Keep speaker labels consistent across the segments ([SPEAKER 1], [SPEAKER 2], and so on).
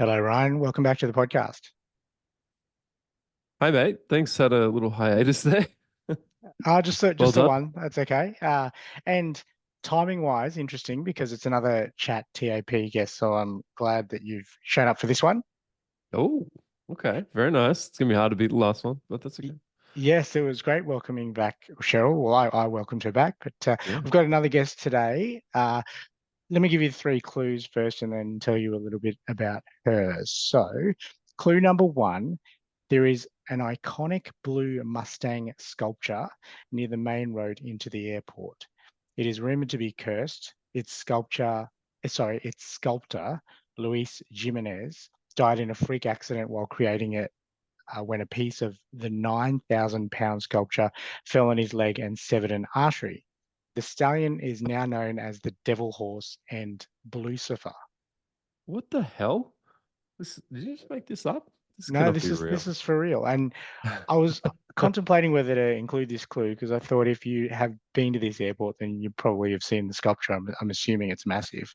[SPEAKER 1] Hello, Ryan. Welcome back to the podcast.
[SPEAKER 2] Hi, mate. Thanks. Had a little hiatus there.
[SPEAKER 1] Just
[SPEAKER 2] Well
[SPEAKER 1] just the
[SPEAKER 2] done.
[SPEAKER 1] one. That's okay. And timing wise, interesting because it's another chat TAP guest. So I'm glad that you've shown up for this one.
[SPEAKER 2] Oh, okay. Very nice. It's gonna be hard to beat the last one, but that's
[SPEAKER 1] Y-
[SPEAKER 2] okay.
[SPEAKER 1] Yes, it was great welcoming back Cheryl. Well, I welcomed her back, but
[SPEAKER 2] Yeah.
[SPEAKER 1] we've got another guest today. Let me give you three clues first and then tell you a little bit about her. So, clue number one, there is an iconic blue Mustang sculpture near the main road into the airport. It is rumored to be cursed. Its sculptor, Luis Jimenez, died in a freak accident while creating it when a piece of the 9,000 pound sculpture fell on his leg and severed an artery. The stallion is now known as the Devil Horse and Lucifer.
[SPEAKER 2] What the hell? Did you just make this up? This
[SPEAKER 1] No,
[SPEAKER 2] cannot
[SPEAKER 1] this
[SPEAKER 2] be
[SPEAKER 1] is this
[SPEAKER 2] real.
[SPEAKER 1] is for real. And I was contemplating whether to include this clue because I thought if you have been to this airport, then you probably have seen the sculpture. I'm assuming it's massive.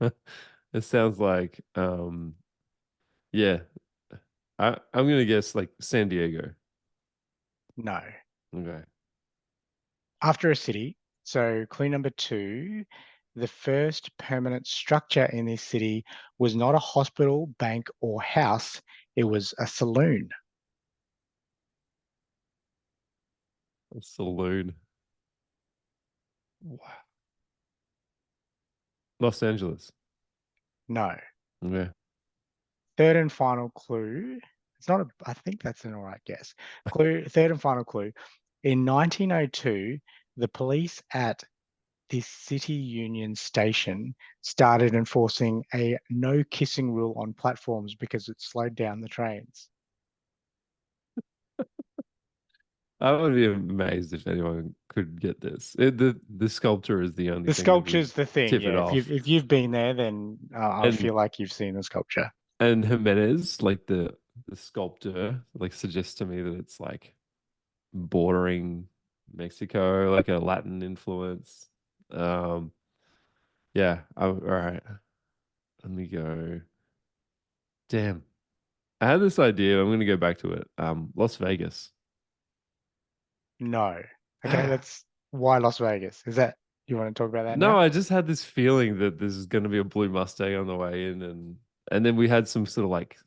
[SPEAKER 2] It sounds like yeah. I'm gonna guess like San Diego.
[SPEAKER 1] No.
[SPEAKER 2] Okay.
[SPEAKER 1] After a city, so clue number two, the first permanent structure in this city was not a hospital, bank, or house. It was a saloon.
[SPEAKER 2] A saloon. Wow. Los Angeles.
[SPEAKER 1] No.
[SPEAKER 2] Okay.
[SPEAKER 1] Third and final clue. It's not a, I think that's an all right guess. Third and final clue. In 1902, the police at this city union station started enforcing a no kissing rule on platforms because it slowed down the trains.
[SPEAKER 2] I would be amazed if anyone could get this. The sculpture is the only
[SPEAKER 1] The
[SPEAKER 2] thing that would
[SPEAKER 1] sculpture's the thing,
[SPEAKER 2] tip it
[SPEAKER 1] yeah. If you've
[SPEAKER 2] off.
[SPEAKER 1] if you've been there, then I
[SPEAKER 2] And
[SPEAKER 1] feel like you've seen the sculpture.
[SPEAKER 2] And Jimenez, like the sculptor, like suggests to me that it's like bordering Mexico, like a Latin influence. Um, yeah. All right. Let me go. Damn. I had this idea. I'm gonna go back to it. Las Vegas.
[SPEAKER 1] No. Okay, that's why Las Vegas. Is that you want to talk about that
[SPEAKER 2] No,
[SPEAKER 1] now?
[SPEAKER 2] I just had this feeling that there's gonna be a blue Mustang on the way in, and then we had some sort of like,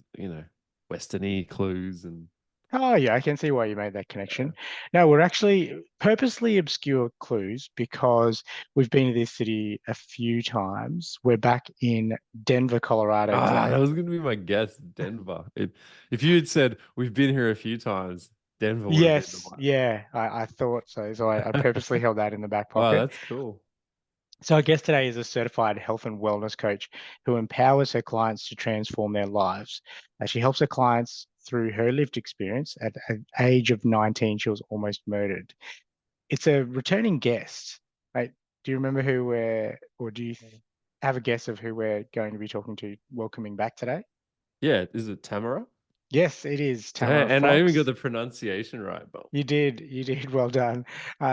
[SPEAKER 2] westerny clues and
[SPEAKER 1] Oh, yeah, I can see why you made that
[SPEAKER 2] yeah.
[SPEAKER 1] connection. No, we're actually purposely obscure clues because we've been to this city a few times. We're back in Denver, Colorado
[SPEAKER 2] Ah, that
[SPEAKER 1] today.
[SPEAKER 2] was going to be my guess, Denver. If you had said we've been here a few times, Denver would have been the
[SPEAKER 1] Yes,
[SPEAKER 2] one.
[SPEAKER 1] yeah, I thought so. So I purposely held that in the back
[SPEAKER 2] Wow,
[SPEAKER 1] pocket.
[SPEAKER 2] that's cool.
[SPEAKER 1] So our guest today is a certified health and wellness coach who empowers her clients to transform their lives. She helps her clients through her lived experience. At an age of 19, she was almost murdered. It's a returning guest, right? Do you remember who or do you have a guess of who we're going to be talking to welcoming back today?
[SPEAKER 2] Yeah, is it Tamara?
[SPEAKER 1] Yes, it is Tamara
[SPEAKER 2] And I even got
[SPEAKER 1] Fox.
[SPEAKER 2] the pronunciation right, but
[SPEAKER 1] You did. Well done.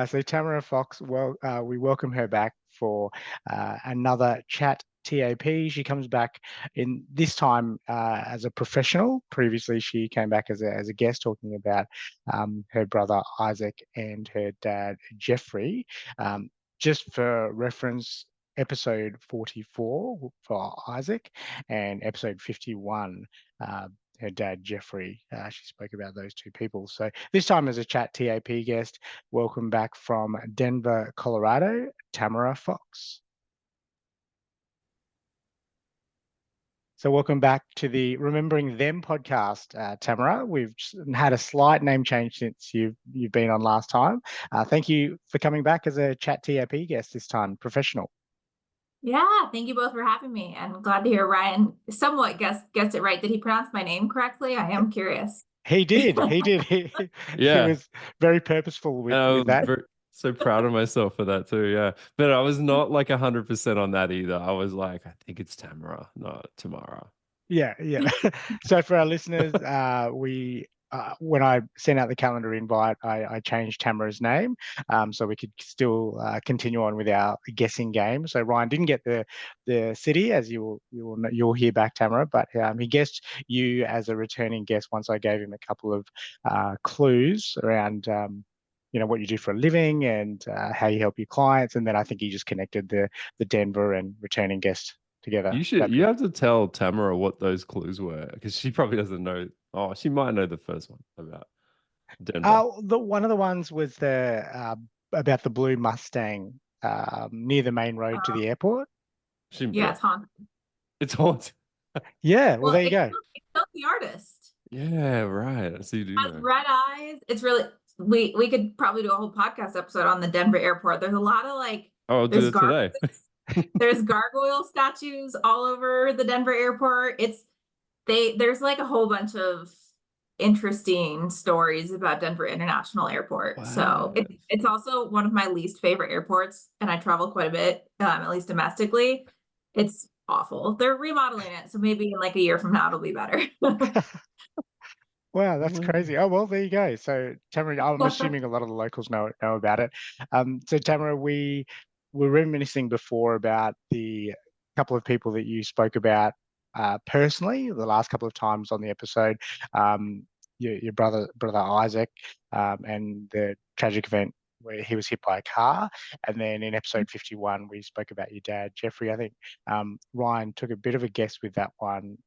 [SPEAKER 1] So Tamara Fox, we welcome her back for another chat TAP. She comes back in this time as a professional. Previously, she came back as a guest talking about her brother Isaac and her dad Jeffrey. Um, just for reference, episode 44 for Isaac and episode 51. Her dad Jeffrey. She spoke about those two people. So this time as a chat TAP guest, welcome back from Denver, Colorado, Tamara Fox. So welcome back to the Remembering Them podcast, Tamara. We've had a slight name change since you've been on last time. Thank you for coming back as a chat TAP guest this time, professional.
[SPEAKER 3] Yeah, thank you both for having me. And glad to hear Ryan somewhat guessed it right. Did he pronounce my name correctly? I am curious.
[SPEAKER 1] He did. He did. He
[SPEAKER 2] yeah.
[SPEAKER 1] was very purposeful
[SPEAKER 2] And I
[SPEAKER 1] with
[SPEAKER 2] was
[SPEAKER 1] that.
[SPEAKER 2] so proud of myself for that too. Yeah. But I was not like 100% on that either. I was like, I think it's Tamara, not Tamara.
[SPEAKER 1] Yeah, yeah. So for our listeners, we when I sent out the calendar invite, I changed Tamara's name so we could still continue on with our guessing game. So Ryan didn't get the city, as you'll hear back, Tamara, but he guessed you as a returning guest once I gave him a couple of clues around what you do for a living and how you help your clients, and then I think he just connected the Denver and returning guest together.
[SPEAKER 2] You have to tell Tamara what those clues were, because she probably doesn't know. Oh, she might know the first one about Denver.
[SPEAKER 1] One of the ones was about the blue Mustang near the main road to the airport.
[SPEAKER 3] Yeah, it's haunted.
[SPEAKER 2] It's haunted.
[SPEAKER 1] Yeah, well, there you go.
[SPEAKER 3] It's not the artist.
[SPEAKER 2] Yeah, right. So you do know.
[SPEAKER 3] Red eyes. It's really we could probably do a whole podcast episode on the Denver airport. There's a lot of
[SPEAKER 2] I'll do it today.
[SPEAKER 3] There's gargoyle statues all over the Denver airport. There's a whole bunch of interesting stories about Denver International Airport. Wow. So it's also one of my least favorite airports, and I travel quite a bit, at least domestically. It's awful. They're remodeling it, so maybe in a year from now it'll be better.
[SPEAKER 1] Wow, that's crazy. Oh, well, there you go. So Tamara, I'm assuming a lot of the locals know about it. So Tamara, we were reminiscing before about the couple of people that you spoke about personally the last couple of times on the episode. Your brother Isaac, and the tragic event where he was hit by a car. And then in episode 51, we spoke about your dad, Jeffrey. I think Ryan took a bit of a guess with that one,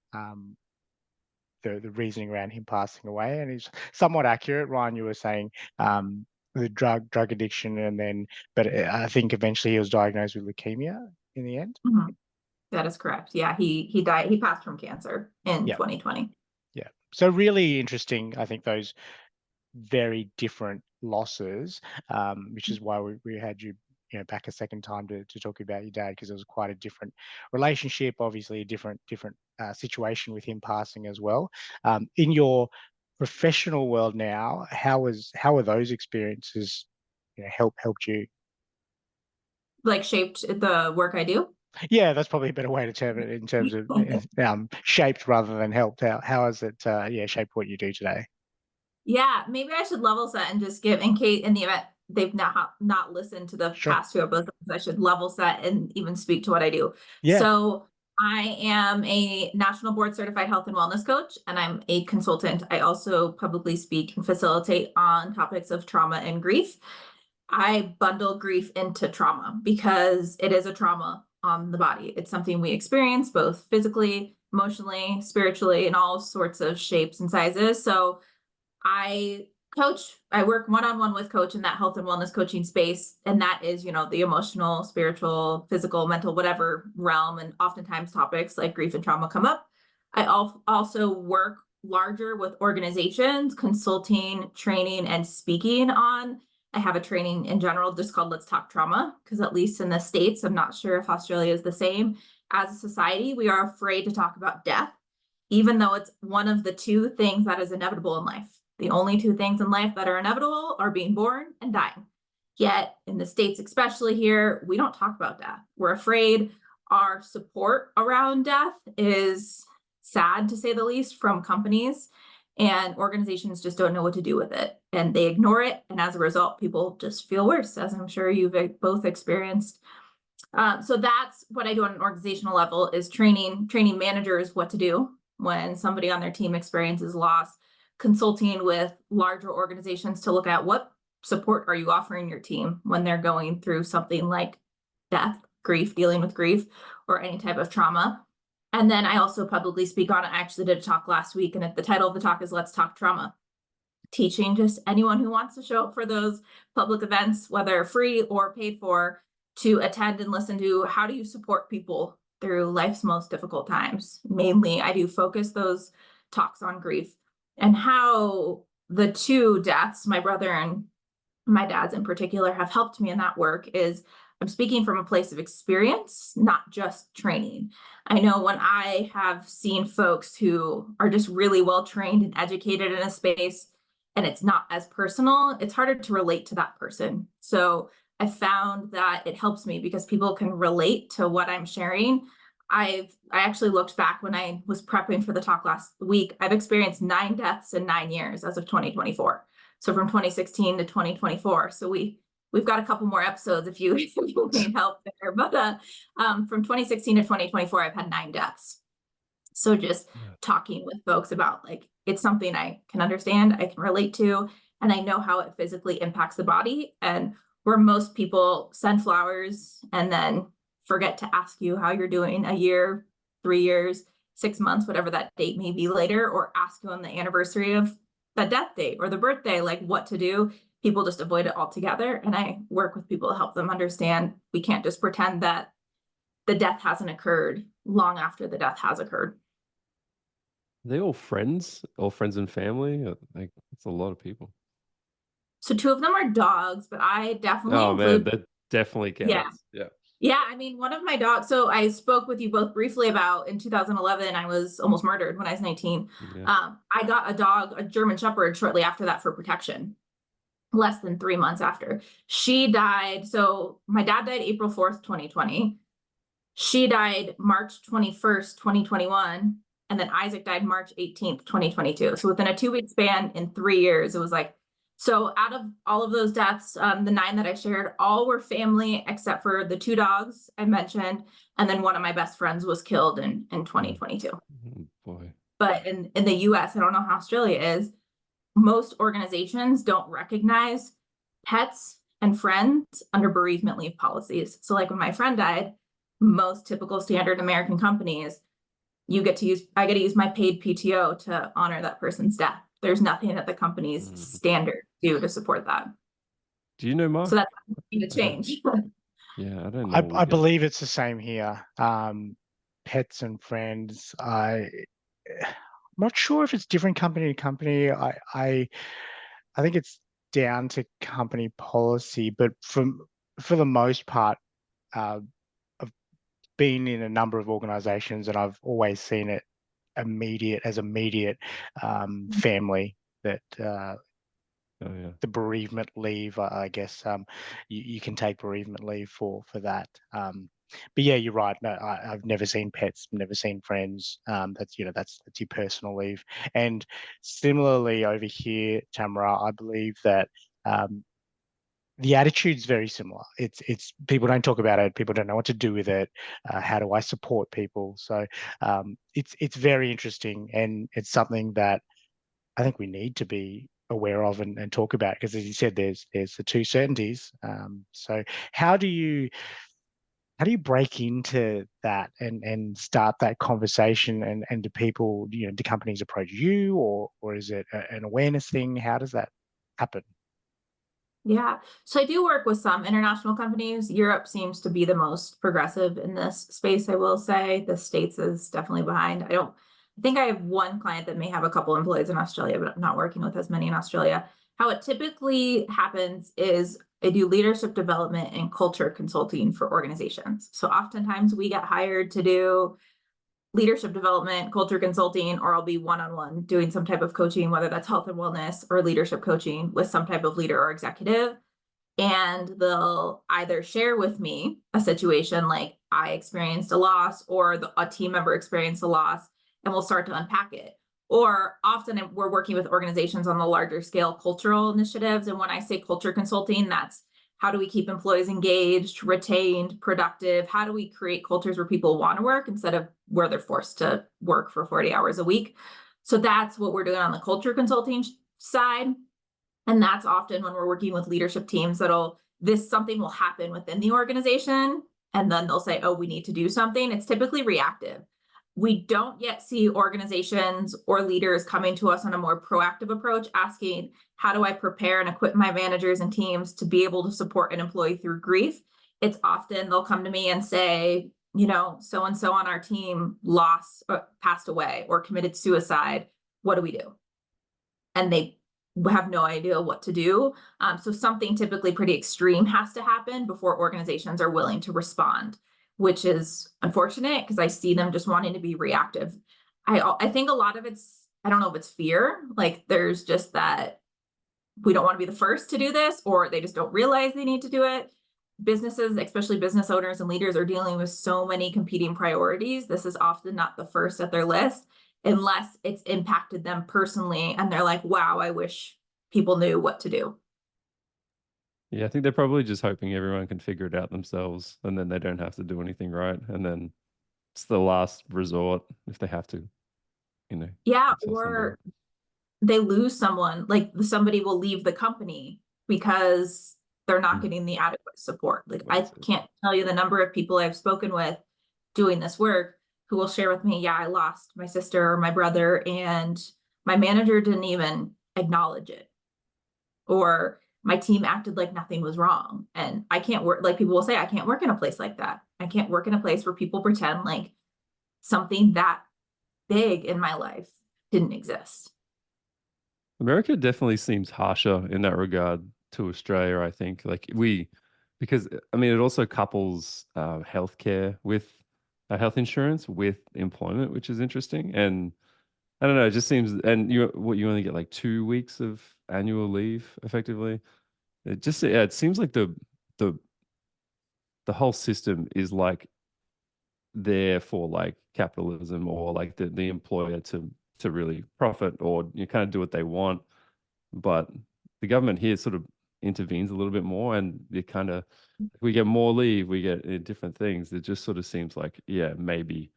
[SPEAKER 1] the reasoning around him passing away, and he's somewhat accurate. Ryan, you were saying the drug addiction, but I think eventually he was diagnosed with leukemia in the end.
[SPEAKER 3] Mm-hmm. That is correct. Yeah, he died. He passed from cancer in 2020.
[SPEAKER 1] Yeah. So really interesting. I think those very different losses, which is why we had you back a second time to talk about your dad, because it was quite a different relationship, obviously a different situation with him passing as well. In your professional world now, how are those experiences helped you?
[SPEAKER 3] Shaped the work I do?
[SPEAKER 1] Yeah, that's probably a better way to term it, in terms of shaped rather than helped. How has it shaped what you do today?
[SPEAKER 3] Yeah, maybe I should level set and just give, in the event they've not listened to the past two episodes, I should level set and even speak to what I do. Yeah. So I am a national board certified health and wellness coach, and I'm a consultant. I also publicly speak and facilitate on topics of trauma and grief. I bundle grief into trauma because it is a trauma on the body. It's something we experience both physically, emotionally, spiritually, in all sorts of shapes and sizes. So I work one-on-one with coach in that health and wellness coaching space. And that is, the emotional, spiritual, physical, mental, whatever realm. And oftentimes topics like grief and trauma come up. I also work larger with organizations, consulting, training, and speaking on. I have a training in general just called Let's Talk Trauma, because at least in the States, I'm not sure if Australia is the same. As a society, we are afraid to talk about death, even though it's one of the two things that is inevitable in life. The only two things in life that are inevitable are being born and dying. Yet in the States, especially here, we don't talk about death. We're afraid. Our support around death is sad, to say the least, from companies, and organizations just don't know what to do with it, and they ignore it. And as a result, people just feel worse, as I'm sure you've both experienced. So that's what I do on an organizational level, is training managers what to do when somebody on their team experiences loss, consulting with larger organizations to look at what support are you offering your team when they're going through something like death, grief, dealing with grief, or any type of trauma. And then I also publicly speak on it. I actually did a talk last week, and the title of the talk is Let's Talk Trauma. Teaching just anyone who wants to show up for those public events, whether free or paid for, to attend and listen to how do you support people through life's most difficult times. Mainly, I do focus those talks on grief and how the two deaths, my brother and my dad's in particular, have helped me in that work. Is I'm speaking from a place of experience, not just training. I know when I have seen folks who are just really well trained and educated in a space, and it's not as personal, it's harder to relate to that person. So I found that it helps me because people can relate to what I'm sharing. I actually looked back when I was prepping for the talk last week. I've experienced 9 deaths in 9 years as of 2024. So from 2016 to 2024. So we've got a couple more episodes if you need help there. But from 2016 to 2024, I've had 9 deaths. So just talking with folks about, like, it's something I can understand, I can relate to, and I know how it physically impacts the body. And where most people send flowers and then forget to ask you how you're doing a year, 3 years, 6 months, whatever that date may be later, or ask you on the anniversary of the death date or the birthday, like what to do, people just avoid it altogether. And I work with people to help them understand we can't just pretend that the death hasn't occurred long after the death has occurred.
[SPEAKER 2] Are they all friends and family? Like, it's a lot of people.
[SPEAKER 3] So 2 of them are dogs, but I definitely
[SPEAKER 2] include... man, that definitely counts.
[SPEAKER 3] Yeah, I mean, one of my dogs, so I spoke with you both briefly about in 2011, I was almost murdered when I was 19. Yeah. I got a dog, a German Shepherd, shortly after that for protection, less than 3 months after. She died, so my dad died April 4th, 2020. She died March 21st, 2021. And then Isaac died March 18th, 2022. So within a 2-week span in 3 years, it was like, so out of all of those deaths, the 9 that I shared, all were family except for the 2 dogs I mentioned. And then one of my best friends was killed in 2022.
[SPEAKER 2] Oh, boy.
[SPEAKER 3] But in the US, I don't know how Australia is, most organizations don't recognize pets and friends under bereavement leave policies. So like when my friend died, most typical standard American companies, I get to use my paid PTO to honor that person's death. There's nothing that the company's standard do to support that.
[SPEAKER 2] Do you know, Mark?
[SPEAKER 3] So that's going to change.
[SPEAKER 2] Yeah, I don't know.
[SPEAKER 1] I believe it's the same here. Pets and friends. I'm not sure if it's different company to company. I think it's down to company policy, but for the most part, I've been in a number of organizations and I've always seen it immediate family that the bereavement leave, I guess you can take bereavement leave for that. But yeah, you're right. No, I've never seen pets, never seen friends. That's your personal leave. And similarly over here, Tamara, I believe that the attitude's very similar. It's people don't talk about it. People don't know what to do with it. How do I support people? So it's very interesting, and it's something that I think we need to be aware of and talk about, because as you said, there's the 2 certainties. So how do you break into that and start that conversation, and do people, do companies approach you, or is it an awareness thing? How does that happen?
[SPEAKER 3] Yeah, so I do work with some international companies. Europe seems to be the most progressive in this space, I will say. The States is definitely behind. I think I have one client that may have a couple employees in Australia, but I'm not working with as many in Australia. How it typically happens is I do leadership development and culture consulting for organizations. So oftentimes we get hired to do leadership development, culture consulting, or I'll be one-on-one doing some type of coaching, whether that's health and wellness or leadership coaching with some type of leader or executive. And they'll either share with me a situation like I experienced a loss, or a team member experienced a loss, and we'll start to unpack it. Or often we're working with organizations on the larger scale cultural initiatives. And when I say culture consulting, that's how do we keep employees engaged, retained, productive? How do we create cultures where people want to work instead of where they're forced to work for 40 hours a week? So that's what we're doing on the culture consulting side. And that's often when we're working with leadership teams something will happen within the organization, and then they'll say, oh, we need to do something. It's typically reactive. We don't yet see organizations or leaders coming to us on a more proactive approach, asking, how do I prepare and equip my managers and teams to be able to support an employee through grief? It's often they'll come to me and say, so-and-so on our team passed away or committed suicide. What do we do? And they have no idea what to do. So something typically pretty extreme has to happen before organizations are willing to respond, which is unfortunate because I see them just wanting to be reactive. I think a lot of I don't know if it's fear, like there's just that we don't want to be the first to do this, or they just don't realize they need to do it. businesses, especially business owners and leaders, are dealing with so many competing priorities. This is often not the first at their list unless it's impacted them personally and they're like, wow, I wish people knew what to do.
[SPEAKER 2] Yeah, I think they're probably just hoping everyone can figure it out themselves and then they don't have to do anything, right? And then it's the last resort if they have to,
[SPEAKER 3] Yeah,
[SPEAKER 2] outsource
[SPEAKER 3] or they lose someone, like somebody will leave the company because they're not getting the adequate support. Like I can't tell you the number of people I've spoken with doing this work who will share with me, yeah, I lost my sister or my brother and my manager didn't even acknowledge it. Or my team acted like nothing was wrong. And I can't work, like people will say, I can't work in a place like that. I can't work in a place where people pretend like something that big in my life didn't exist.
[SPEAKER 2] America definitely seems harsher in that regard to Australia, I think. Because I mean, it also couples healthcare with health insurance with employment, which is interesting. And I don't know, it just seems, and you only get like 2 weeks of annual leave effectively. It seems like the the whole system is like there for like capitalism or like the employer to really profit or you kind of do what they want. But the government here sort of intervenes a little bit more and we get more leave, we get different things. It just sort of seems like, yeah, maybe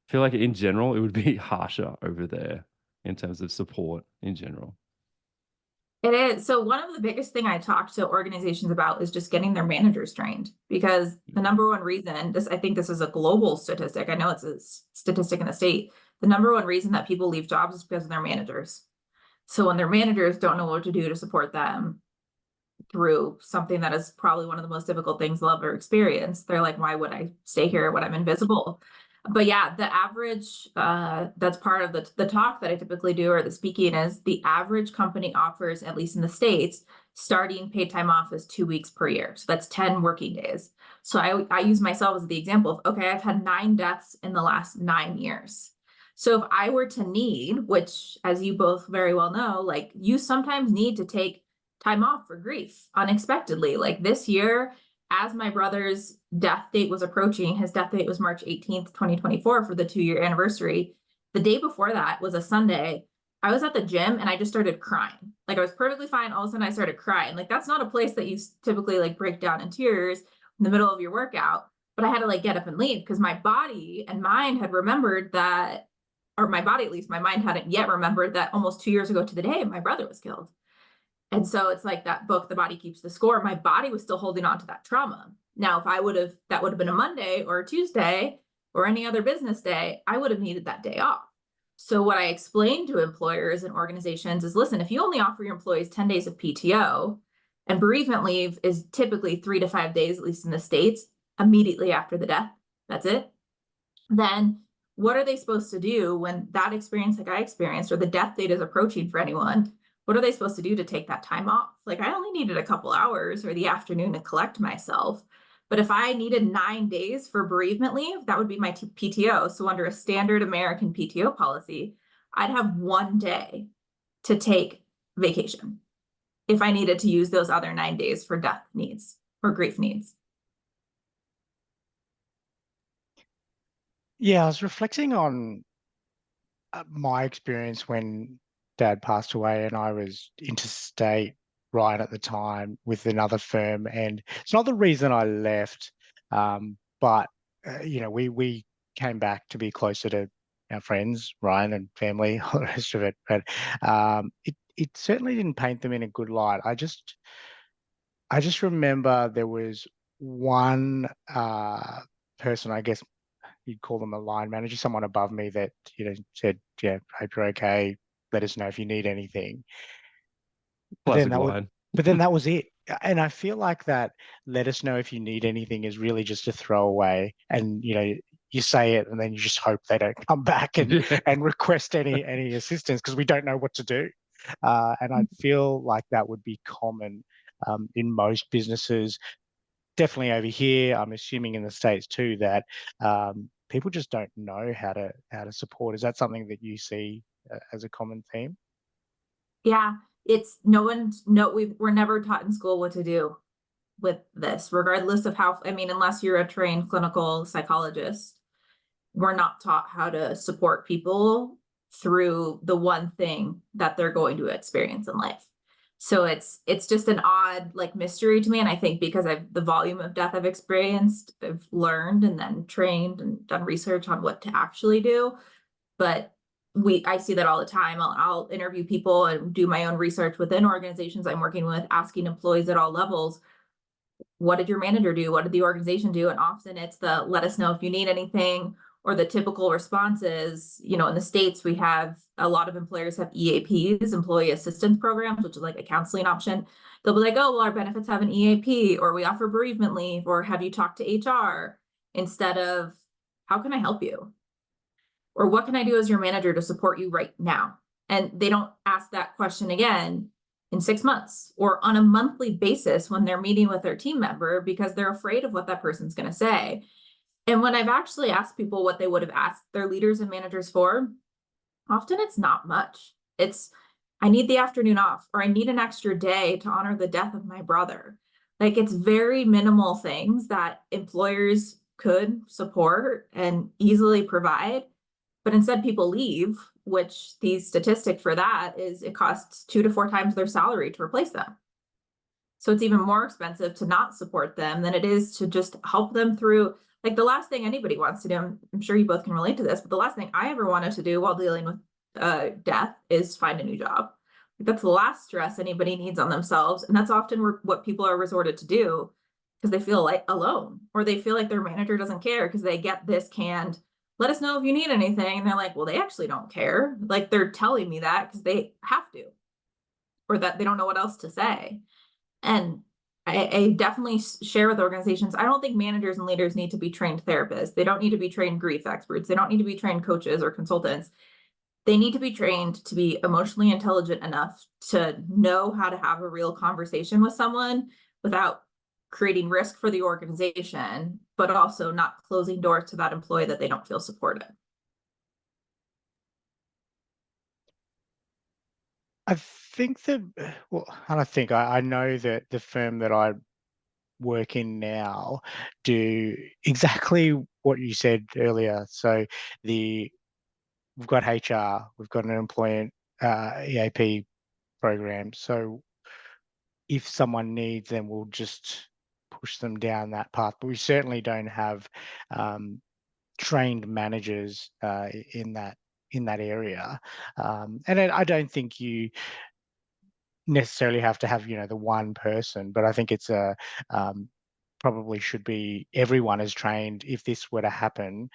[SPEAKER 2] I feel like in general it would be harsher over there in terms of support in general.
[SPEAKER 3] It is. So one of the biggest thing I talk to organizations about is just getting their managers trained, because the number one reason I think this is a global statistic. I know it's a statistic in the state. The number one reason that people leave jobs is because of their managers. So when their managers don't know what to do to support them through something that is probably one of the most difficult things they'll ever experience, they're like, why would I stay here when I'm invisible? But yeah, the average, that's part of the talk that I typically do, or the speaking, is the average company offers, at least in the States, starting paid time off is 2 weeks per year. So that's 10 working days. So I use myself as the example of, okay, I've had 9 deaths in the last 9 years. So if I were to need, which as you both very well know, like you sometimes need to take time off for grief unexpectedly. Like this year, as my brother's death date was approaching, his death date was March 18th, 2024 for the 2-year anniversary. The day before that was a Sunday. I was at the gym and I just started crying. Like I was perfectly fine. All of a sudden I started crying. Like that's not a place that you typically like break down in tears in the middle of your workout. But I had to like get up and leave because my body and mind had remembered that, or my body, at least my mind hadn't yet remembered that almost 2 years ago to the day, my brother was killed. And so it's like that book, The Body Keeps the Score. My body was still holding on to that trauma. Now, if that would have been a Monday or a Tuesday or any other business day, I would have needed that day off. So what I explain to employers and organizations is, listen, if you only offer your employees 10 days of PTO, and bereavement leave is typically 3 to 5 days, at least in the States, immediately after the death, that's it. Then what are they supposed to do when that experience like I experienced, or the death date is approaching for anyone? What are they supposed to do to take that time off? Like I only needed a couple hours or the afternoon to collect myself. But if I needed 9 days for bereavement leave, that would be my PTO. So under a standard American PTO policy, I'd have 1 day to take vacation if I needed to use those other 9 days for death needs or grief needs.
[SPEAKER 1] Yeah, I was reflecting on my experience when Dad passed away, and I was interstate right at the time with another firm, and it's not the reason I left, but we came back to be closer to our friends, Ryan, and family, all the rest of it. But it certainly didn't paint them in a good light. I just remember there was one person, I guess you'd call them a line manager, someone above me that, said, yeah, hope you're okay. Let us know if you need anything.
[SPEAKER 2] Classic line.
[SPEAKER 1] But then that was it. And I feel like that let us know if you need anything is really just a throwaway. And, you say it and then you just hope they don't come back and, and request any assistance because we don't know what to do. And I feel like that would be common in most businesses. Definitely over here, I'm assuming in the States too, that people just don't know how to support. Is that something that you see as a common theme?
[SPEAKER 3] Yeah, it's we're never taught in school what to do. with this, regardless of how, I mean, unless you're a trained clinical psychologist, we're not taught how to support people through the one thing that they're going to experience in life. So it's just an odd like mystery to me. And I think because the volume of death I've experienced, I've learned and then trained and done research on what to actually do. But I see that all the time. I'll interview people and do my own research within organizations I'm working with, asking employees at all levels, what did your manager do? What did the organization do? And often it's the let us know if you need anything, or the typical response is, in the States, we have a lot of employers have EAPs, employee assistance programs, which is like a counseling option. They'll be like, oh, well, our benefits have an EAP, or we offer bereavement leave, or have you talked to HR? Instead of, how can I help you? Or what can I do as your manager to support you right now? And they don't ask that question again in 6 months or on a monthly basis when they're meeting with their team member, because they're afraid of what that person's going to say. And when I've actually asked people what they would have asked their leaders and managers for, often it's not much. It's, I need the afternoon off, or I need an extra day to honor the death of my brother. Like, it's very minimal things that employers could support and easily provide. But instead people leave, which the statistic for that is it costs 2 to 4 times their salary to replace them. So it's even more expensive to not support them than it is to just help them through. Like, the last thing anybody wants to do, I'm sure you both can relate to this, but the last thing I ever wanted to do while dealing with death is find a new job. That's the last stress anybody needs on themselves. And that's often what people are resorted to do because they feel like alone, or they feel like their manager doesn't care because they get this canned, let us know if you need anything. And they're like, well, they actually don't care. Like, they're telling me that because they have to, or that they don't know what else to say. And I definitely share with organizations, I don't think managers and leaders need to be trained therapists. They don't need to be trained grief experts. They don't need to be trained coaches or consultants. They need to be trained to be emotionally intelligent enough to know how to have a real conversation with someone without creating risk for the organization, but also not closing doors to that employee that they don't feel supported.
[SPEAKER 1] I think that, I know that the firm that I work in now do exactly what you said earlier. So we've got HR, we've got an employee EAP program. So if someone needs them, we'll just push them down that path. But we certainly don't have trained managers in that area. And I don't think you necessarily have to have the one person, but I think it's probably should be everyone is trained if this were to happen,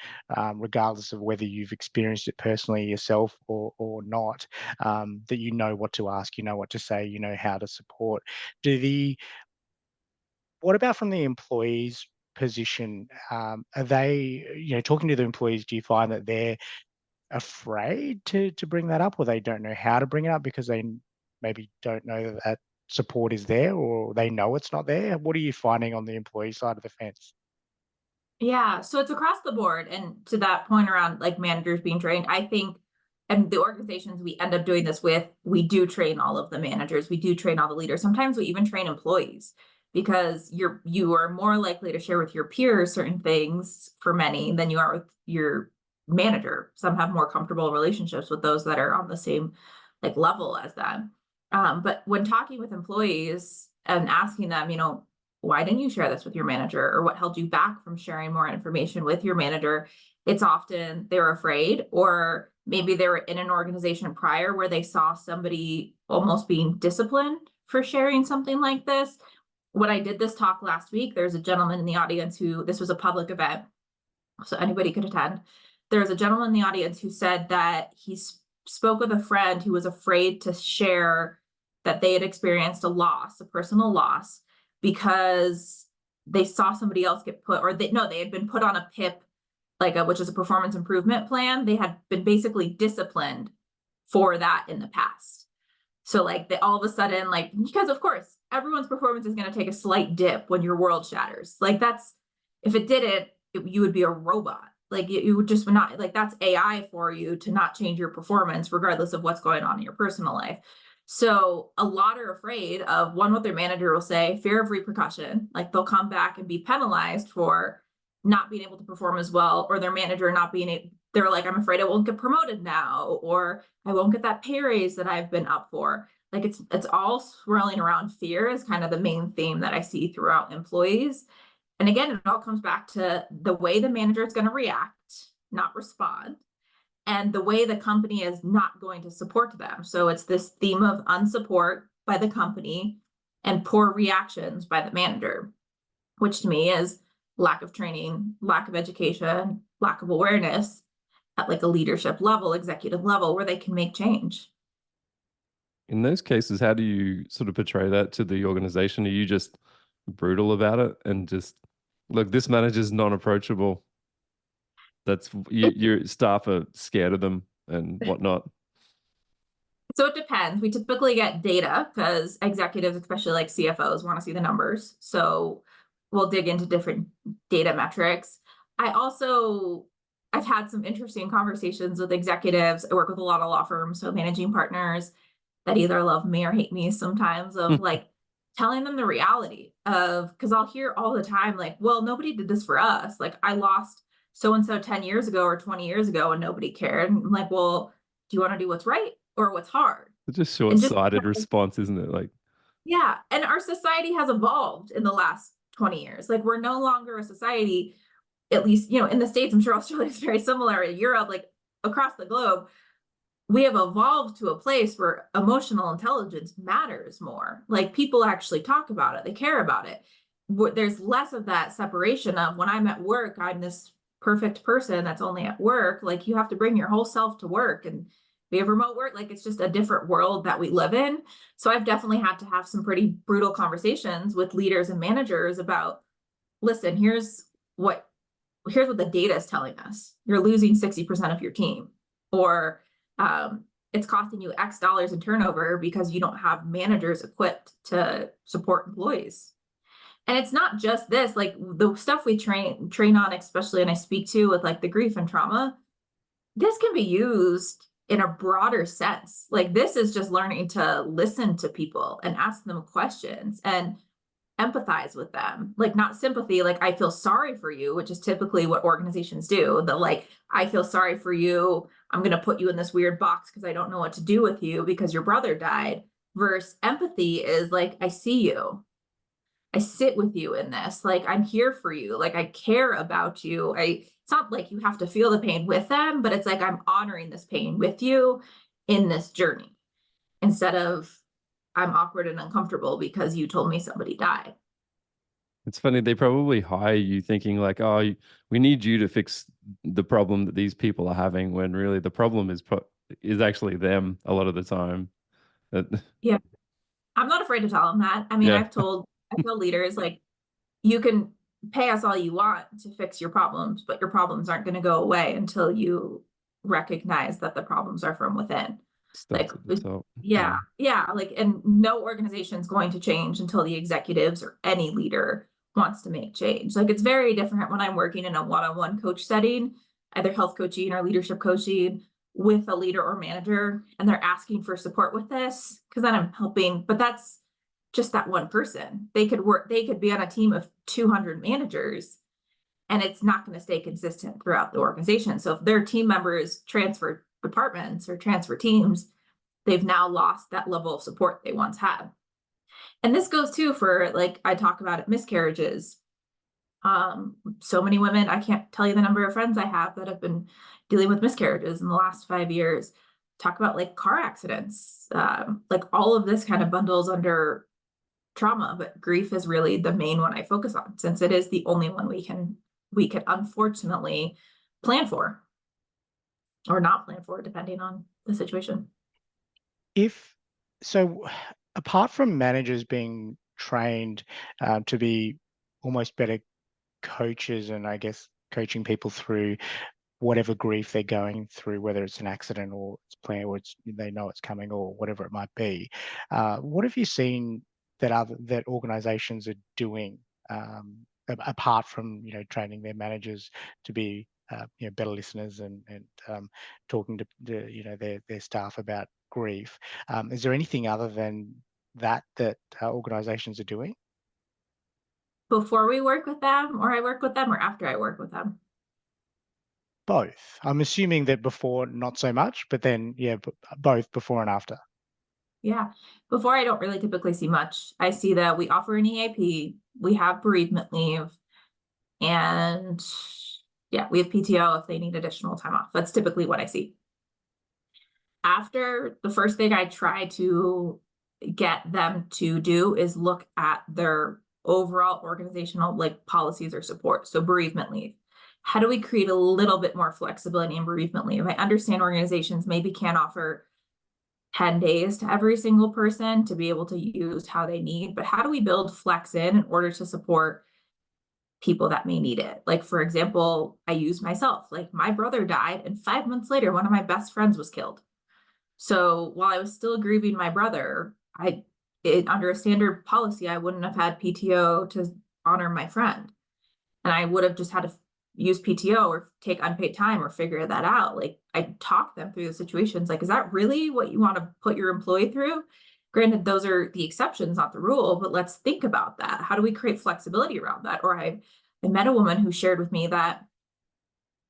[SPEAKER 1] regardless of whether you've experienced it personally yourself or not, that you know what to ask, you know what to say, you know how to support. What about from the employees' position? Are they, talking to the employees, do you find that they're afraid to bring that up, or they don't know how to bring it up because they maybe don't know that support is there, or they know it's not there? What are you finding on the employee side of the fence?
[SPEAKER 3] Yeah, so it's across the board. And to that point around like managers being trained, I think, and the organizations we end up doing this with, we do train all of the managers, we do train all the leaders. Sometimes we even train employees, because you are more likely to share with your peers certain things for many than you are with your manager. Some have more comfortable relationships with those that are on the same like level as them. But when talking with employees and asking them, why didn't you share this with your manager, or what held you back from sharing more information with your manager? It's often they're afraid, or maybe they were in an organization prior where they saw somebody almost being disciplined for sharing something like this. When I did this talk last week, there's a gentleman in the audience this was a public event, so anybody could attend. There's a gentleman in the audience who said that he spoke with a friend who was afraid to share that they had experienced a personal loss, because they saw somebody else get put, or they had been put on a PIP, which is a performance improvement plan. They had been basically disciplined for that in the past. So all of a sudden, because of course everyone's performance is going to take a slight dip when your world shatters. If it didn't, you would be a robot. You would just not, that's AI for you to not change your performance regardless of what's going on in your personal life. So a lot are afraid of, one, what their manager will say, fear of repercussion, like they'll come back and be penalized for not being able to perform as well, or their manager not being able, they're like, I'm afraid I won't get promoted now, or I won't get that pay raise that I've been up for. Like it's all swirling around fear is kind of the main theme that I see throughout employees. And again, it all comes back to the way the manager is going to react, not respond, and the way the company is not going to support them. So it's this theme of unsupport by the company and poor reactions by the manager, which to me is lack of training, lack of education, lack of awareness at like a leadership level, executive level, where they can make change.
[SPEAKER 2] In those cases, how do you sort of portray that to the organization? Are you just brutal about it and just, look, this manager's non-approachable? That's your staff are scared of them and whatnot.
[SPEAKER 3] So it depends. We typically get data because executives, especially like CFOs, want to see the numbers. So we'll dig into different data metrics. I've had some interesting conversations with executives. I work with a lot of law firms, so managing partners that either love me or hate me sometimes, of like telling them the reality of, because I'll hear all the time, like, well, nobody did this for us. Like I lost so-and-so 10 years ago or 20 years ago and nobody cared. And I'm like, well, do you want to do what's right or what's hard?
[SPEAKER 2] It's just short-sighted response, isn't it? Like,
[SPEAKER 3] yeah. And our society has evolved in the last 20 years. Like we're no longer a society, at least, in the States, I'm sure Australia is very similar, in Europe, like across the globe, we have evolved to a place where emotional intelligence matters more. Like people actually talk about it, they care about it. There's less of that separation of, when I'm at work, I'm this perfect person that's only at work. Like you have to bring your whole self to work, and we have remote work. Like it's just a different world that we live in. So I've definitely had to have some pretty brutal conversations with leaders and managers about, listen, here's what the data is telling us. You're losing 60% of your team, or it's costing you X dollars in turnover because you don't have managers equipped to support employees. And it's not just this, like the stuff we train on, especially, and I speak to with like the grief and trauma, this can be used in a broader sense. Like this is just learning to listen to people and ask them questions and empathize with them. Like not sympathy, like I feel sorry for you, which is typically what organizations do. The like, I feel sorry for you, I'm going to put you in this weird box because I don't know what to do with you because your brother died. Versus empathy is like, I see you, I sit with you in this, like I'm here for you, like I care about you. It's not like you have to feel the pain with them, but it's like I'm honoring this pain with you in this journey, instead of I'm awkward and uncomfortable because you told me somebody died.
[SPEAKER 2] It's funny, they probably hire you thinking like, oh, we need you to fix the problem that these people are having, when really the problem is actually them a lot of the time.
[SPEAKER 3] Yeah. I'm not afraid to tell them that. I mean,
[SPEAKER 2] Yeah.
[SPEAKER 3] I tell leaders, like, you can pay us all you want to fix your problems, but your problems aren't going to go away until you recognize that the problems are from within.
[SPEAKER 2] Starts
[SPEAKER 3] Like,
[SPEAKER 2] at the top.
[SPEAKER 3] yeah, like, and no organization is going to change until the executives or any leader wants to make change. Like, it's very different when I'm working in a one-on-one coach setting, either health coaching or leadership coaching with a leader or manager, and they're asking for support with this, because then I'm helping, but that's just that one person. They could be on a team of 200 managers, and it's not going to stay consistent throughout the organization. So if their team members transfer departments or transfer teams, they've now lost that level of support they once had. And this goes too for, like, I talk about it, miscarriages. So many women, I can't tell you the number of friends I have that have been dealing with miscarriages in the last 5 years. Talk about like car accidents, like all of this kind of bundles under trauma, but grief is really the main one I focus on, since it is the only one we can unfortunately plan for or not plan for, depending on the situation.
[SPEAKER 1] So apart from managers being trained to be almost better coaches, and I guess coaching people through whatever grief they're going through, whether it's an accident or it's planned, or they know it's coming, or whatever it might be, what have you seen that organizations are doing apart from training their managers to be better listeners and talking to their staff about grief. Is there anything other than that organizations are doing?
[SPEAKER 3] Before we work with them, or I work with them, or after I work with them?
[SPEAKER 1] Both. I'm assuming that before, not so much, but then, both before and after.
[SPEAKER 3] Yeah. Before, I don't really typically see much. I see that we offer an EAP, we have bereavement leave, and we have PTO if they need additional time off. That's typically what I see. After, the first thing I try to get them to do is look at their overall organizational policies or support. So bereavement leave. How do we create a little bit more flexibility in bereavement leave? I understand organizations maybe can't offer 10 days to every single person to be able to use how they need, but how do we build flex in order to support people that may need it? Like, for example, I use myself, like my brother died and 5 months later, one of my best friends was killed. So while I was still grieving my brother, under a standard policy, I wouldn't have had PTO to honor my friend. And I would have just had to use PTO or take unpaid time or figure that out. Like, I talk them through the situations. Like, is that really what you want to put your employee through? Granted, those are the exceptions, not the rule, but let's think about that. How do we create flexibility around that? Or I met a woman who shared with me that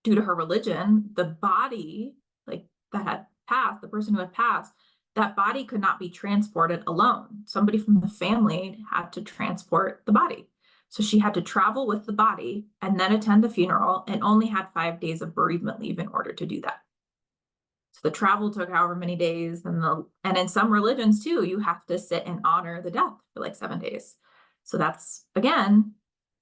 [SPEAKER 3] due to her religion, the body, like that had passed, the person who had passed, that body could not be transported alone. Somebody from the family had to transport the body. So she had to travel with the body and then attend the funeral, and only had 5 days of bereavement leave in order to do that. So the travel took however many days, and in some religions too, you have to sit and honor the death for like 7 days. So that's, again,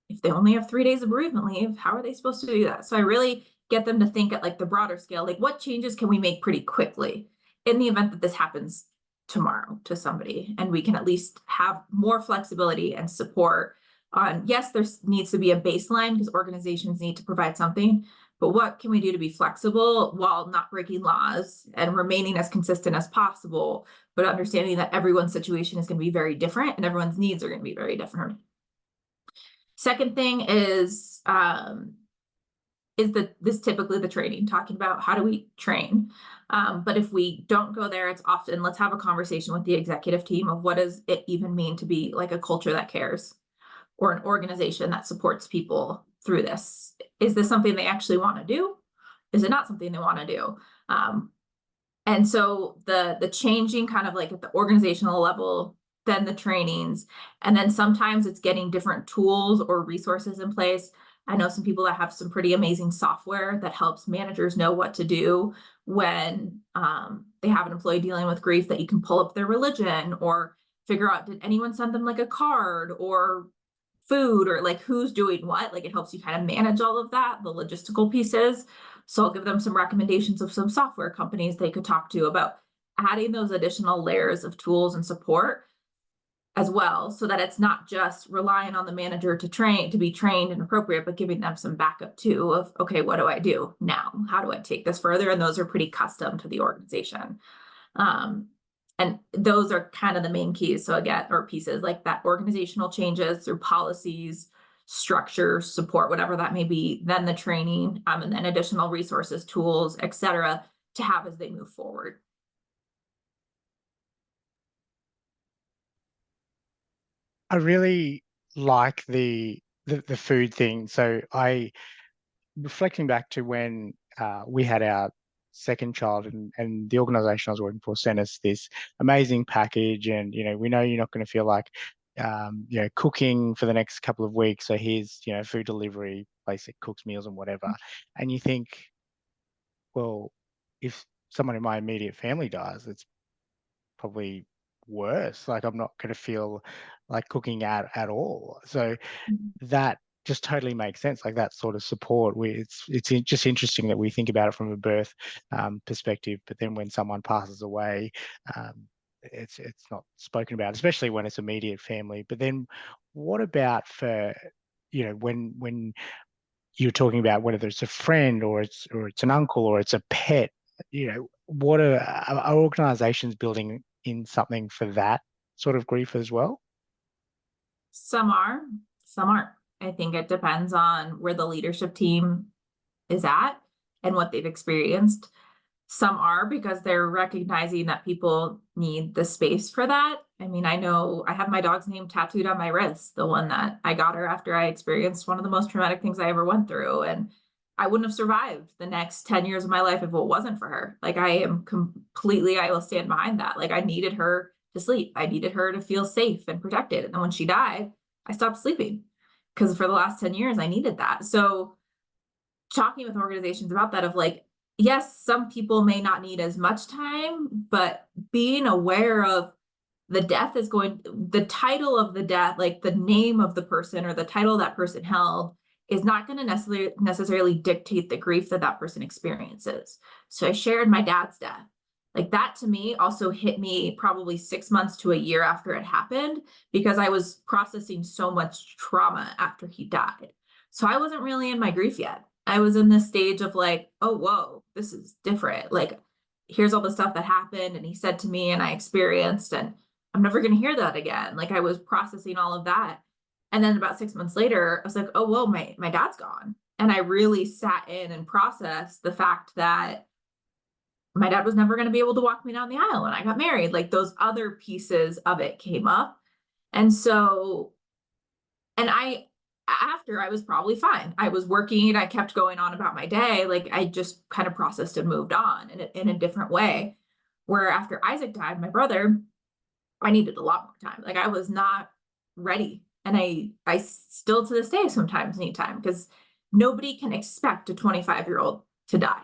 [SPEAKER 3] if they only have 3 days of bereavement leave, how are they supposed to do that? So I really get them to think at like the broader scale, like what changes can we make pretty quickly in the event that this happens tomorrow to somebody, and we can at least have more flexibility and support on, yes, there needs to be a baseline because organizations need to provide something, but what can we do to be flexible while not breaking laws and remaining as consistent as possible, but understanding that everyone's situation is going to be very different and everyone's needs are going to be very different. Second thing is this typically the training, talking about how do we train. But if we don't go there, it's often, let's have a conversation with the executive team of what does it even mean to be like a culture that cares, or an organization that supports people through this. Is this something they actually want to do? Is it not something they want to do? And so the changing kind of like at the organizational level, then the trainings, and then sometimes it's getting different tools or resources in place. I know some people that have some pretty amazing software that helps managers know what to do when they have an employee dealing with grief, that you can pull up their religion or figure out, did anyone send them like a card or food, or like who's doing what. Like, it helps you kind of manage all of that, the logistical pieces. So I'll give them some recommendations of some software companies they could talk to about adding those additional layers of tools and support as well, so that it's not just relying on the manager to be trained and appropriate, but giving them some backup too of, okay, what do I do now? How do I take this further? And those are pretty custom to the organization. And those are kind of the main keys. So again, or pieces like that, organizational changes through policies, structure, support, whatever that may be, then the training, and then additional resources, tools, et cetera, to have as they move forward.
[SPEAKER 1] I really like the food thing. So reflecting back to when we had our second child, and the organization I was working for sent us this amazing package, and we know you're not going to feel like cooking for the next couple of weeks, so here's food delivery place that cooks meals and whatever. And you think, well, if someone in my immediate family dies, it's probably worse. Like, I'm not going to feel like cooking at all. So that just totally makes sense. Like, that sort of support, it's just interesting that we think about it from a birth perspective, but then when someone passes away, it's not spoken about, especially when it's immediate family. But then what about for when you're talking about whether it's a friend or it's an uncle or it's a pet, what are organizations building in something for that sort of grief as well?
[SPEAKER 3] Some are, some aren't. I think it depends on where the leadership team is at and what they've experienced. Some are because they're recognizing that people need the space for that. I mean, I know I have my dog's name tattooed on my wrist, the one that I got her after I experienced one of the most traumatic things I ever went through. And I wouldn't have survived the next 10 years of my life if it wasn't for her. Like, I will stand behind that. Like, I needed her to sleep. I needed her to feel safe and protected. And then when she died, I stopped sleeping because for the last 10 years, I needed that. So talking with organizations about that, of like, yes, some people may not need as much time, but being aware of the title of the death, like the name of the person or the title that person held, is not going to necessarily dictate the grief that that person experiences. So I shared my dad's death. Like, that to me also hit me probably 6 months to a year after it happened, because I was processing so much trauma after he died. So I wasn't really in my grief yet. I was in this stage of like, oh, whoa, this is different. Like, here's all the stuff that happened and he said to me and I experienced, and I'm never going to hear that again. Like, I was processing all of that. And then about 6 months later, I was like, oh, whoa, my dad's gone. And I really sat in and processed the fact that my dad was never going to be able to walk me down the aisle when I got married. Like, those other pieces of it came up. And so, after I was probably fine. I was working and I kept going on about my day. Like, I just kind of processed and moved on in a different way. Where after Isaac died, my brother, I needed a lot more time. Like, I was not ready. And I still to this day sometimes need time, because nobody can expect a 25-year-old to die.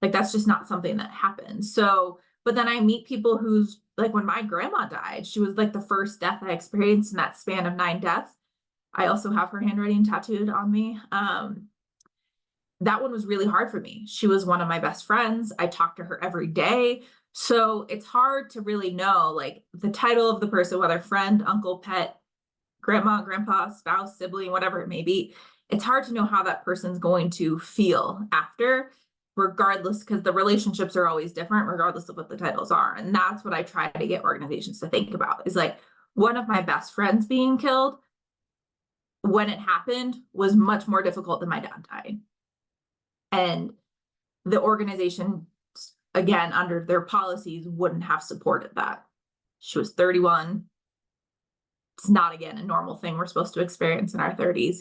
[SPEAKER 3] Like, that's just not something that happens. So, but then I meet people who's like, when my grandma died, she was like the first death I experienced in that span of 9 deaths. I also have her handwriting tattooed on me. That one was really hard for me. She was one of my best friends. I talked to her every day. So it's hard to really know, like, the title of the person, whether friend, uncle, pet, grandma, grandpa, spouse, sibling, whatever it may be. It's hard to know how that person's going to feel after, regardless, because the relationships are always different, regardless of what the titles are. And that's what I try to get organizations to think about, is like, one of my best friends being killed, when it happened, was much more difficult than my dad dying. And the organization, again, under their policies, wouldn't have supported that. She was 31. It's not, again, a normal thing we're supposed to experience in our 30s.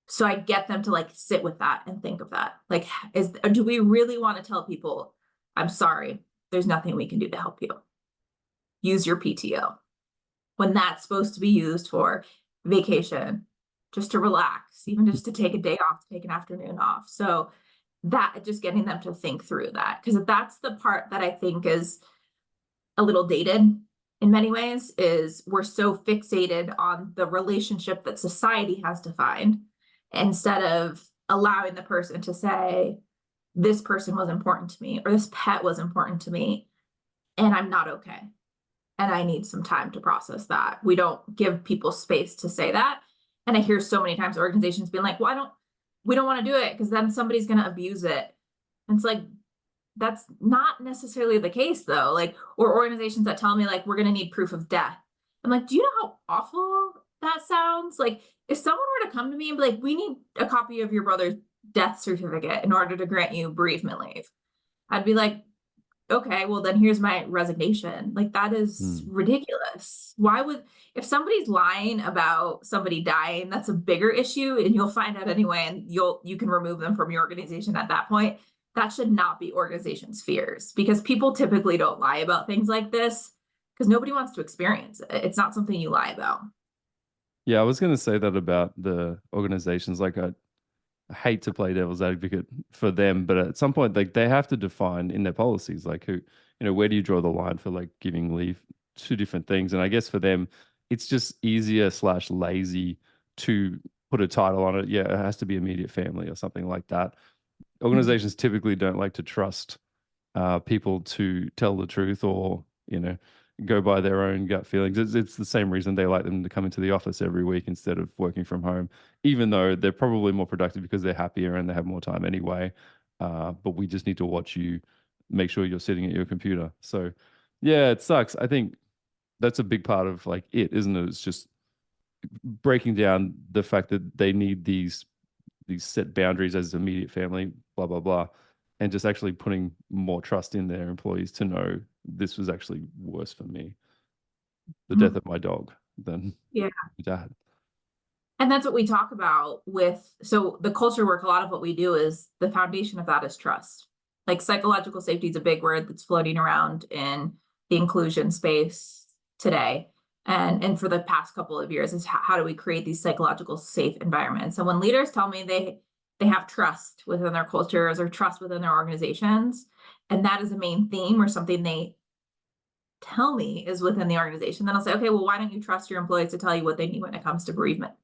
[SPEAKER 3] So I get them to like sit with that and think of that. Like, do we really want to tell people, I'm sorry, there's nothing we can do to help you? Use your PTO. When that's supposed to be used for vacation, just to relax, even just to take a day off, to take an afternoon off. So that, just getting them to think through that, because that's the part that I think is a little dated in many ways, is we're so fixated on the relationship that society has defined, instead of allowing the person to say, this person was important to me, or this pet was important to me, and I'm not okay. And I need some time to process that. We don't give people space to say that. And I hear so many times organizations being like, well, we don't want to do it because then somebody's going to abuse it. And it's like, that's not necessarily the case though. Like, or organizations that tell me like, we're going to need proof of death. I'm like, do you know how awful that sounds? Like, if someone were to come to me and be like, we need a copy of your brother's death certificate in order to grant you bereavement leave, I'd be like, okay, well then here's my resignation. Like, that is ridiculous. If somebody's lying about somebody dying, that's a bigger issue, and you'll find out anyway, and you can remove them from your organization at that point. That should not be organizations' fears, because people typically don't lie about things like this because nobody wants to experience it. It's not something you lie about.
[SPEAKER 2] Yeah, I was going to say that about the organizations. Like, I hate to play devil's advocate for them, but at some point, like, they have to define in their policies, like, where do you draw the line for like giving leave? Two different things. And I guess for them, it's just easier / lazy to put a title on it. Yeah, it has to be immediate family or something like that. Organizations typically don't like to trust people to tell the truth, or go by their own gut feelings. It's the same reason they like them to come into the office every week instead of working from home, even though they're probably more productive because they're happier and they have more time anyway. But we just need to watch you, make sure you're sitting at your computer. So yeah, it sucks. I think that's a big part of like it, isn't it? It's just breaking down the fact that they need these these set boundaries as immediate family, blah, blah, blah. And just actually putting more trust in their employees to know this was actually worse for me, the death of my dog, than dad.
[SPEAKER 3] And that's what we talk about with, so the culture work, a lot of what we do is the foundation of that is trust. Like psychological safety is a big word that's floating around in the inclusion space today. And for the past couple of years is how do we create these psychological safe environments? And when leaders tell me they have trust within their cultures or trust within their organizations, and that is a main theme or something they tell me is within the organization, then I'll say, okay, well, why don't you trust your employees to tell you what they need when it comes to bereavement?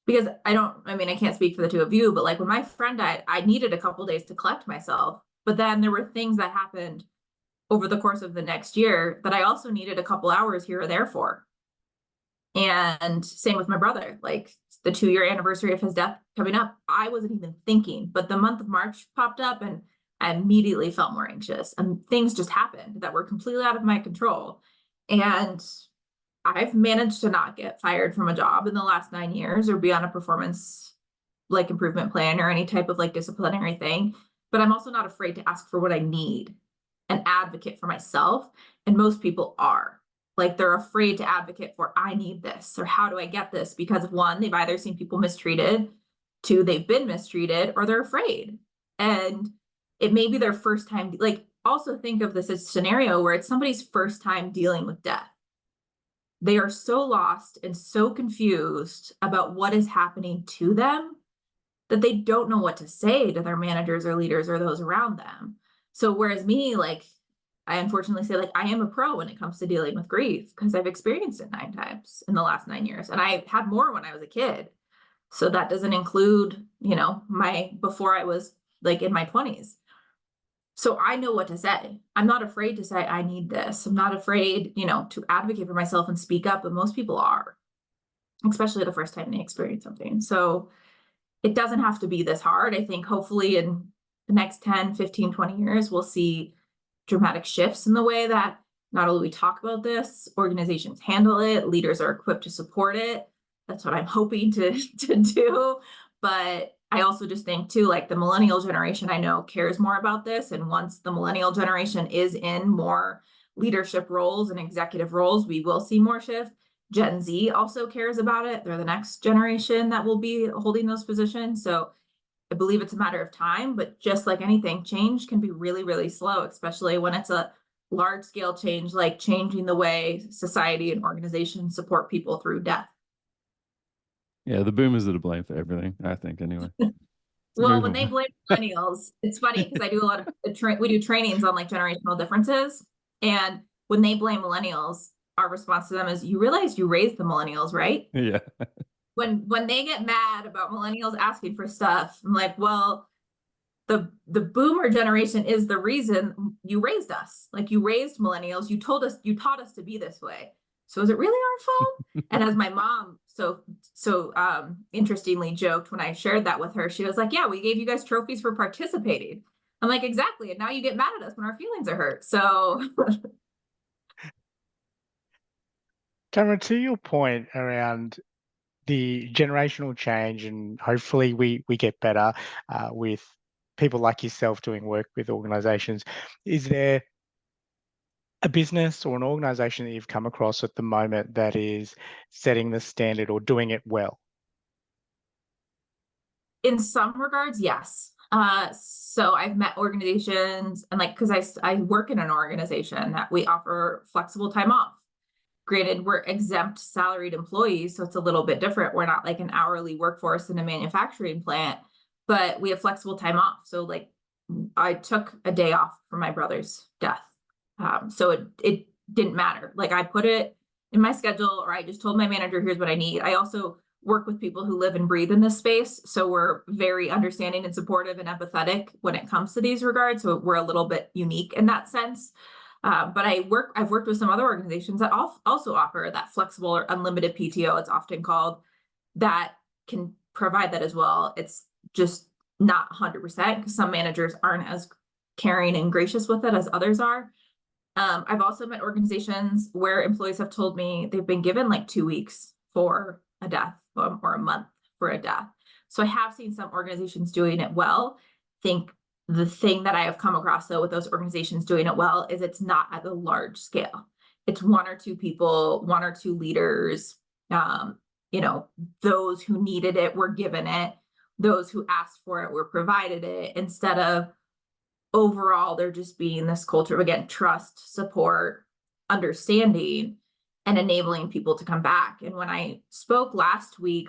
[SPEAKER 3] Because I can't speak for the two of you, but like when my friend died, I needed a couple days to collect myself. But then there were things that happened over the course of the next year that I also needed a couple hours here or there for. And same with my brother, like the 2-year anniversary of his death coming up, I wasn't even thinking, but the month of March popped up and I immediately felt more anxious and things just happened that were completely out of my control. And I've managed to not get fired from a job in the last 9 years or be on a performance like improvement plan or any type of like disciplinary thing. But I'm also not afraid to ask for what I need and advocate for myself. And most people are like, they're afraid to advocate for, I need this, or how do I get this? Because 1, they've either seen people mistreated, 2, they've been mistreated, or they're afraid. And it may be their first time. Like also think of this as a scenario where it's somebody's first time dealing with death. They are so lost and so confused about what is happening to them that they don't know what to say to their managers or leaders or those around them. So whereas me, like, I unfortunately say, like, I am a pro when it comes to dealing with grief because I've experienced it 9 times in the last 9 years. And I had more when I was a kid. So that doesn't include, before I was like in my 20s. So I know what to say. I'm not afraid to say, I need this. I'm not afraid, to advocate for myself and speak up, but most people are, especially the first time they experience something. So it doesn't have to be this hard. I think hopefully in the next 10, 15, 20 years, we'll see dramatic shifts in the way that not only we talk about this, organizations handle it, leaders are equipped to support it. That's what I'm hoping to do. But I also just think too, like the millennial generation, I know cares more about this. And once the millennial generation is in more leadership roles and executive roles, we will see more shift. Gen Z also cares about it. They're the next generation that will be holding those positions. So I believe it's a matter of time, but just like anything, change can be really, really slow, especially when it's a large scale change, like changing the way society and organizations support people through death.
[SPEAKER 2] Yeah, the boomers are to blame for everything, I think, anyway.
[SPEAKER 3] Well, when they blame millennials, it's funny because I do a lot of we do trainings on like generational differences. And when they blame millennials, our response to them is, you realize you raised the millennials, right?
[SPEAKER 2] Yeah.
[SPEAKER 3] When they get mad about millennials asking for stuff, I'm like, well, the boomer generation is the reason you raised us. Like you raised millennials, you taught us to be this way. So is it really our fault? And as my mom so interestingly joked when I shared that with her, she was like, yeah, we gave you guys trophies for participating. I'm like, exactly. And now you get mad at us when our feelings are hurt. So
[SPEAKER 1] Tamara, to your point around the generational change, and hopefully we get better with people like yourself doing work with organizations, is there a business or an organization that you've come across at the moment that is setting the standard or doing it well?
[SPEAKER 3] In some regards, yes. So I've met organizations and like, because I work in an organization that we offer flexible time off. Granted, we're exempt salaried employees, so it's a little bit different. We're not like an hourly workforce in a manufacturing plant, but we have flexible time off. So like I took a day off for my brother's death. So it didn't matter. Like I put it in my schedule, or I just told my manager, here's what I need. I also work with people who live and breathe in this space. So we're very understanding and supportive and empathetic when it comes to these regards. So we're a little bit unique in that sense. But I've worked with some other organizations that also offer that flexible or unlimited PTO, it's often called, that can provide that as well. It's just not 100% because some managers aren't as caring and gracious with it as others are. I've also met organizations where employees have told me they've been given like 2 weeks for a death or a month for a death. So I have seen some organizations doing it well. I think the thing that I have come across though with those organizations doing it well is it's not at a large scale. It's one or two people, one or two leaders, those who needed it were given it, those who asked for it were provided it, instead of overall there just being this culture of, again, trust, support, understanding, and enabling people to come back. And when I spoke last week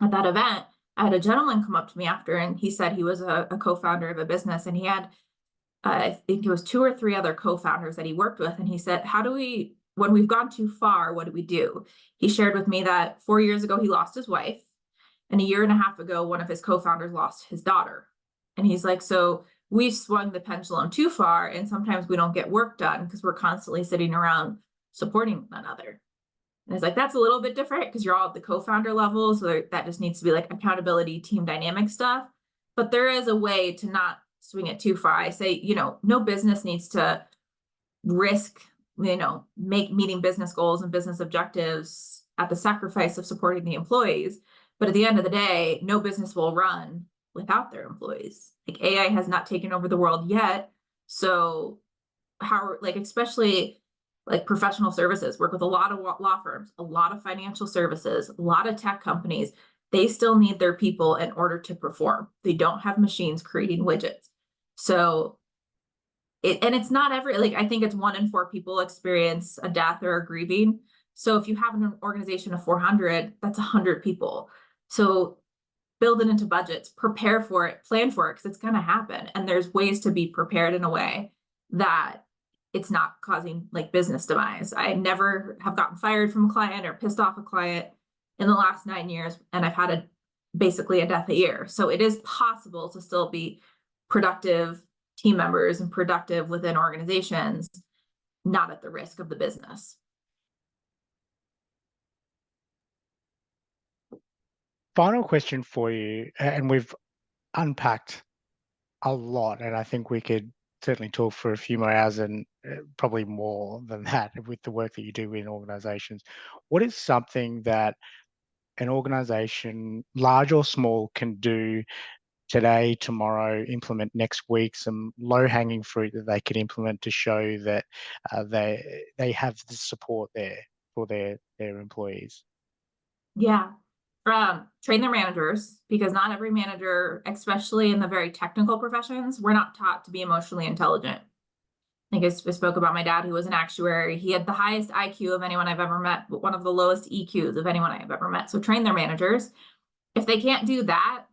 [SPEAKER 3] at that event, I had a gentleman come up to me after, and he said he was a co-founder of a business, and he had, I think it was 2 or 3 other co-founders that he worked with. And he said, when we've gone too far, what do we do? He shared with me that 4 years ago, he lost his wife. And a year and a half ago, one of his co-founders lost his daughter. And he's like, so we swung the pendulum too far, and sometimes we don't get work done because we're constantly sitting around supporting one another. And it's like, that's a little bit different because you're all at the co-founder level. So that just needs to be like accountability, team dynamic stuff. But there is a way to not swing it too far. I say, no business needs to risk, meeting business goals and business objectives at the sacrifice of supporting the employees. But at the end of the day, no business will run without their employees. Like, AI has not taken over the world yet. So especially like professional services, work with a lot of law firms, a lot of financial services, a lot of tech companies. They still need their people in order to perform. They don't have machines creating widgets. So it's not I think it's 1 in 4 people experience a death or a grieving. So if you have an organization of 400, that's 100 people. So build it into budgets, prepare for it, plan for it, because it's going to happen. And there's ways to be prepared in a way that it's not causing like business demise. I never have gotten fired from a client or pissed off a client in the last 9 years. And I've had basically a death a year. So it is possible to still be productive team members and productive within organizations, not at the risk of the business.
[SPEAKER 1] Final question for you, and we've unpacked a lot, and I think we could certainly talk for a few more hours and probably more than that with the work that you do in organizations. What is something that an organization, large or small, can do today, tomorrow, implement next week, some low-hanging fruit that they can implement to show that they have the support there for their employees?
[SPEAKER 3] Yeah. Train their managers, because not every manager, especially in the very technical professions, we're not taught to be emotionally intelligent. I think I spoke about my dad, who was an actuary. He had the highest IQ of anyone I've ever met, but one of the lowest EQs of anyone I've ever met. So train their managers. If they can't do that,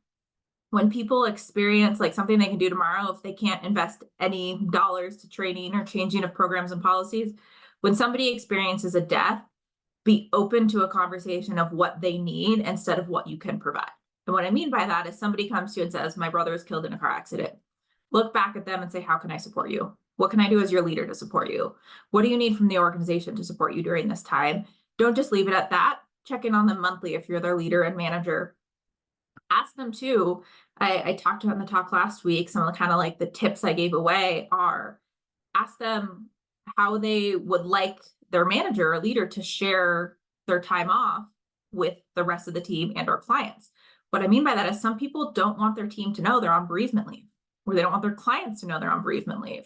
[SPEAKER 3] when people experience like something they can do tomorrow, if they can't invest any dollars to training or changing of programs and policies, when somebody experiences a death, be open to a conversation of what they need instead of what you can provide. And what I mean by that is somebody comes to you and says, my brother was killed in a car accident. Look back at them and say, how can I support you? What can I do as your leader to support you? What do you need from the organization to support you during this time? Don't just leave it at that. Check in on them monthly if you're their leader and manager. Ask them too. I talked about in the talk last week, some of the kind of like the tips I gave away are, ask them how they would like their manager or leader to share their time off with the rest of the team and our clients. What I mean by that is some people don't want their team to know they're on bereavement leave, or they don't want their clients to know they're on bereavement leave.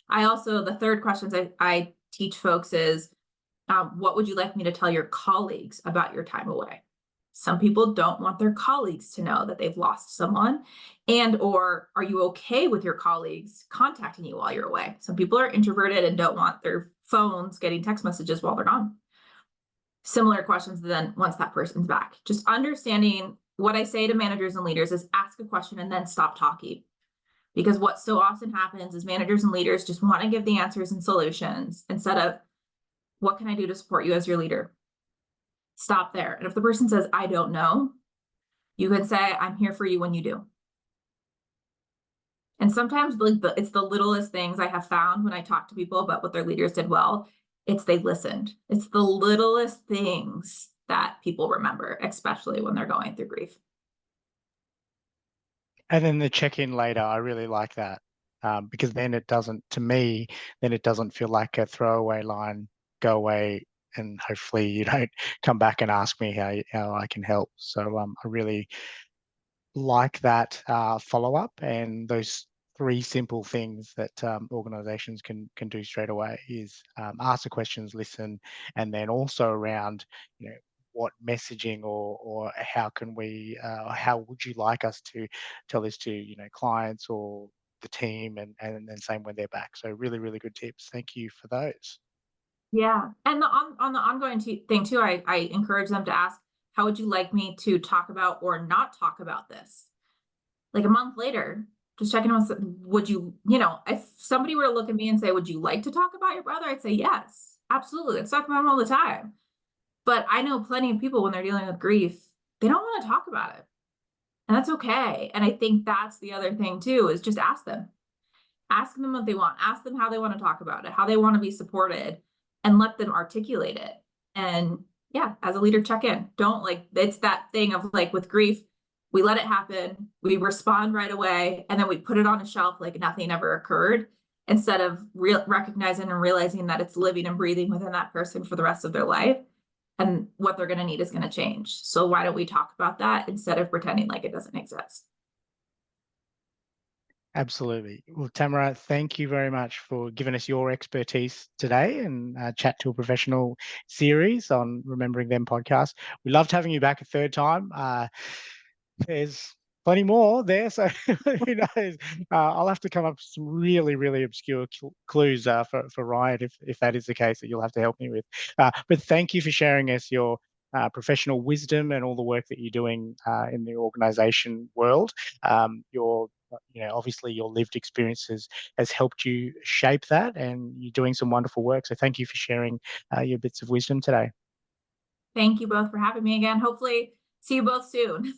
[SPEAKER 3] The third questions I teach folks is, what would you like me to tell your colleagues about your time away? Some people don't want their colleagues to know that they've lost someone, or are you okay with your colleagues contacting you while you're away? Some people are introverted and don't want their phones getting text messages while they're gone. Similar questions then once that person's back. Just understanding what I say to managers and leaders is ask a question and then stop talking. Because what so often happens is managers and leaders just want to give the answers and solutions instead of, what can I do to support you as your leader? Stop there. And if the person says, I don't know, you can say, I'm here for you when you do. And sometimes it's the littlest things I have found when I talk to people about what their leaders did well. It's they listened. It's the littlest things that people remember, especially when they're going through grief.
[SPEAKER 1] And then the check-in later, I really like that, because then it doesn't feel like a throwaway line, go away, and hopefully you don't come back and ask me how I can help. So I really like that follow-up, and those 3 simple things that organizations can do straight away is ask the questions, listen, and then also around, what messaging or how can we, how would you like us to tell this to, clients or the team, and then same when they're back. So really, really good tips. Thank you for those.
[SPEAKER 3] Yeah. And on the ongoing thing too, I encourage them to ask, how would you like me to talk about or not talk about this? Like a month later, just checking on, would you, if somebody were to look at me and say, would you like to talk about your brother? I'd say, yes, absolutely. Let's talk about him all the time. But I know plenty of people when they're dealing with grief, they don't want to talk about it. And that's okay. And I think that's the other thing too, is just ask them. Ask them what they want. Ask them how they want to talk about it, how they want to be supported, and let them articulate it. And yeah, as a leader, check in. Don't it's that thing of with grief, we let it happen, we respond right away, and then we put it on a shelf like nothing ever occurred, instead of recognizing and realizing that it's living and breathing within that person for the rest of their life. And what they're going to need is going to change. So why don't we talk about that instead of pretending like it doesn't exist?
[SPEAKER 1] Absolutely. Well, Tamara, thank you very much for giving us your expertise today and Chat to a Professional series on Remembering Them podcast. We loved having you back a third time. There's plenty more there, so who knows? I'll have to come up with some really, really obscure clues for Ryan, if that is the case, that you'll have to help me with. But thank you for sharing us your professional wisdom and all the work that you're doing in the organization world. Obviously your lived experiences has helped you shape that, and you're doing some wonderful work. So thank you for sharing your bits of wisdom today.
[SPEAKER 3] Thank you both for having me again. Hopefully see you both soon.